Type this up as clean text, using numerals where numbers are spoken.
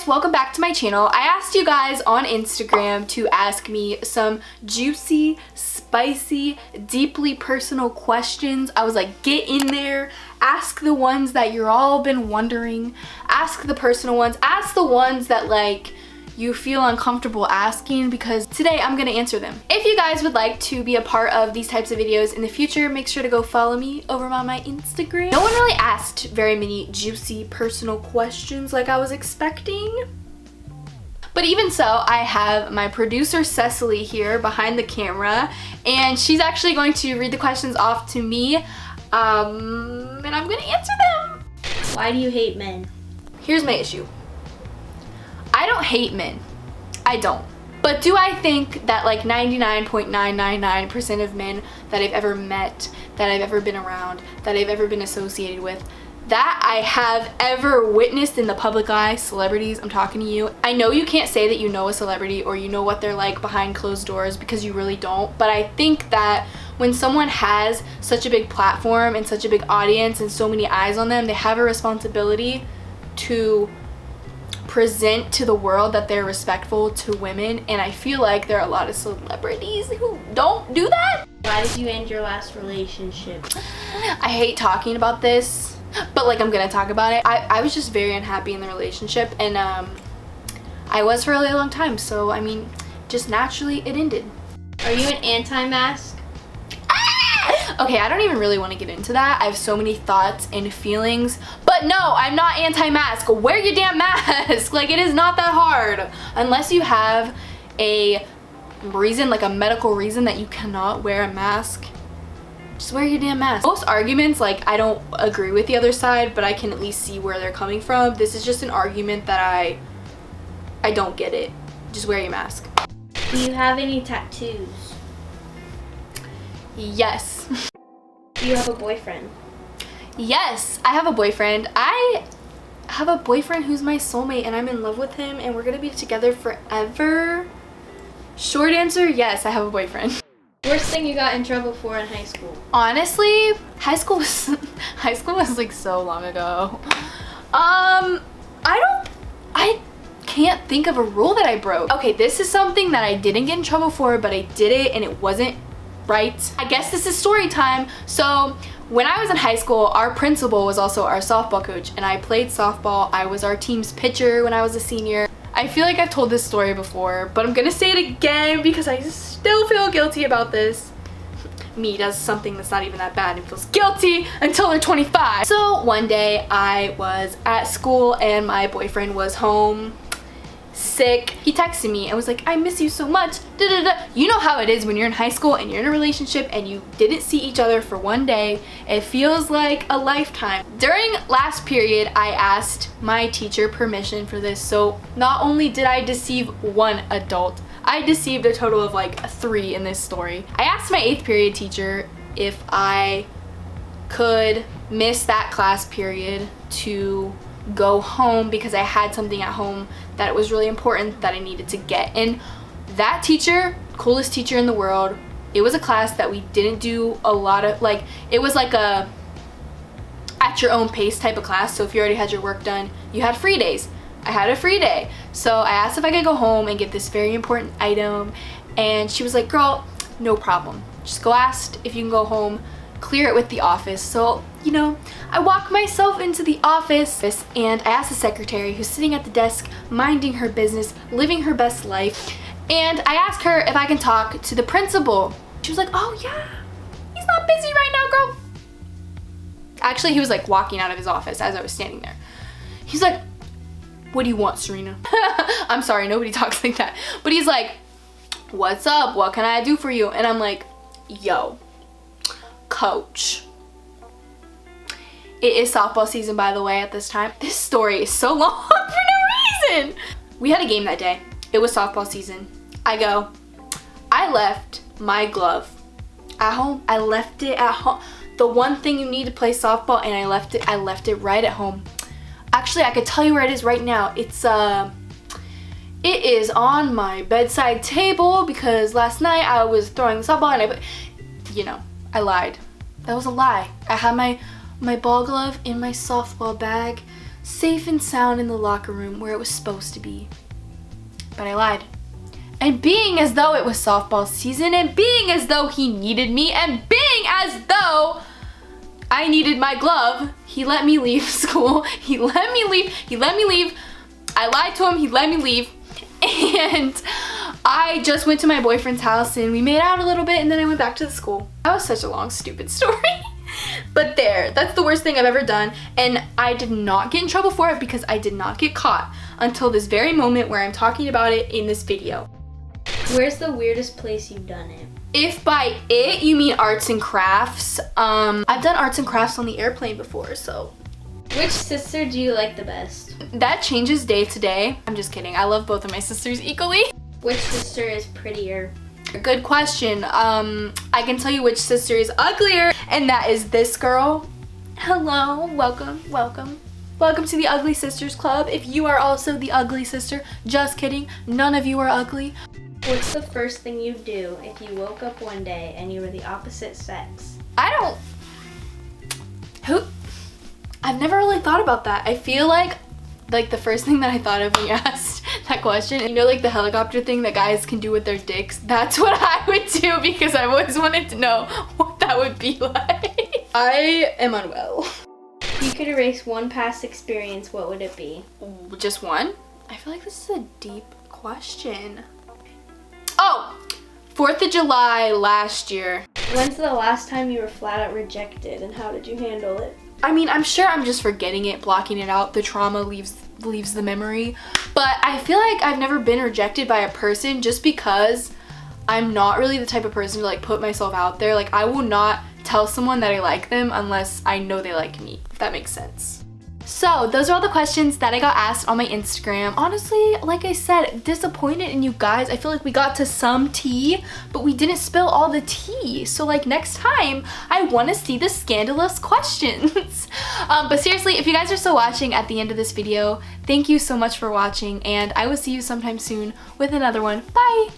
guys, welcome back to my channel. I asked you guys on Instagram to ask me some juicy, spicy, deeply personal questions. I was like, get in there, ask the ones that you're all been wondering, ask the personal ones, ask the ones that like you feel uncomfortable asking, because today I'm gonna answer them. If you guys would like to be a part of these types of videos in the future, make sure to go follow me over on my Instagram. No one really asked very many juicy personal questions like I was expecting. But even so, I have my producer Cecily here behind the camera, and she's actually going to read the questions off to me, and I'm gonna answer them. Why do you hate men? Here's my issue. I don't hate men. I don't. But do I think that like 99.999% of men that I've ever met, that I've ever been around, that I've ever been associated with, that I have ever witnessed in the public eye, celebrities, I'm talking to you. I know you can't say that you know a celebrity or you know what they're like behind closed doors, because you really don't. But I think that when someone has such a big platform and such a big audience and so many eyes on them, they have a responsibility to present to the world that they're respectful to women, and I feel like there are a lot of celebrities who don't do that. Why did you end your last relationship? I hate talking about this, but like I'm gonna talk about it. I was just very unhappy in the relationship, and I was for a really long time, so I mean, just naturally it ended. Are you an anti-mask? Okay, I don't even really want to get into that. I have so many thoughts and feelings, but no, I'm not anti-mask. Wear your damn mask. Like, it is not that hard. Unless you have a reason, like a medical reason that you cannot wear a mask, just wear your damn mask. Most arguments, like, I don't agree with the other side, but I can at least see where they're coming from. This is just an argument that I don't get it. Just wear your mask. Do you have any tattoos? Yes. Do you have a boyfriend? Yes, I have a boyfriend. I have a boyfriend who's my soulmate, and I'm in love with him, and we're gonna be together forever. Short answer, yes, I have a boyfriend. Worst thing you got in trouble for in high school? Honestly, high school was like so long ago. I can't think of a rule that I broke. Okay, this is something that I didn't get in trouble for, but I did it and it wasn't right. I guess this is story time. So when I was in high school, our principal was also our softball coach, and I played softball. I was our team's pitcher when I was a senior. I feel like I've told this story before, but I'm gonna say it again because I still feel guilty about this. Me does something that's not even that bad and feels guilty until they're 25. So one day I was at school and my boyfriend was home sick. He texted me and was like, I miss you so much. Da, da, da. You know how it is when you're in high school and you're in a relationship and you didn't see each other for one day. It feels like a lifetime. During last period, I asked my teacher permission for this. So not only did I deceive one adult, I deceived a total of like 3 in this story. I asked my 8th period teacher if I could miss that class period to go home because I had something at home that was really important that I needed to get. And that teacher, coolest teacher in the world, it was a class that we didn't do a lot of, like, it was like a at your own pace type of class. So if you already had your work done, you had free days. I had a free day. So I asked if I could go home and get this very important item, and she was like, girl, no problem. Just go ask if you can go home, clear it with the office. So, you know, I walk myself into the office and I asked the secretary, who's sitting at the desk minding her business, living her best life, and I asked her if I can talk to the principal. She was like, oh yeah, he's not busy right now, girl. Actually, he was like walking out of his office as I was standing there. He's like, what do you want, Serena? I'm sorry, nobody talks like that. But he's like, what's up? What can I do for you? And I'm like, yo, coach. It is softball season, by the way, at this time. This story is so long for no reason. We had a game that day. It was softball season. I left my glove at home. I left it at home. The one thing you need to play softball, and I left it right at home. Actually, I could tell you where it is right now. It is on my bedside table because last night I was throwing the softball and I lied. That was a lie. I had my ball glove in my softball bag. safe and sound in the locker room where it was supposed to be. But I lied. And being as though it was softball season, and being as though he needed me, and being as though I needed my glove, he let me leave school. He let me leave. I lied to him, he let me leave. And I just went to my boyfriend's house and we made out a little bit, and then I went back to the school. That was such a long, stupid story. But there, that's the worst thing I've ever done, and I did not get in trouble for it because I did not get caught until this very moment where I'm talking about it in this video. Where's the weirdest place you've done it? If by it you mean arts and crafts, I've done arts and crafts on the airplane before, so. Which sister do you like the best? That changes day to day. I'm just kidding. I love both of my sisters equally. Which sister is prettier? Good question. I can tell you which sister is uglier, and that is this girl. Hello, welcome. Welcome to the Ugly Sisters Club. If you are also the ugly sister, just kidding, none of you are ugly. What's the first thing you'd do if you woke up one day and you were the opposite sex? I've never really thought about that. I feel like the first thing that I thought of when you asked that question, you know, like the helicopter thing that guys can do with their dicks, that's what I would do because I've always wanted to know what that would be like. I am unwell. If you could erase one past experience, what would it be? Just one? I feel like this is a deep question. Oh, 4th of July last year. When's the last time you were flat out rejected, and how did you handle it? I mean, I'm sure I'm just forgetting it, blocking it out. The trauma leaves the memory. But I feel like I've never been rejected by a person just because I'm not really the type of person to like put myself out there. Like, I will not tell someone that I like them unless I know they like me, if that makes sense. So those are all the questions that I got asked on my Instagram. Honestly, like I said, disappointed in you guys. I feel like we got to some tea, but we didn't spill all the tea. So like next time, I want to see the scandalous questions. But seriously, if you guys are still watching at the end of this video, thank you so much for watching, and I will see you sometime soon with another one. Bye!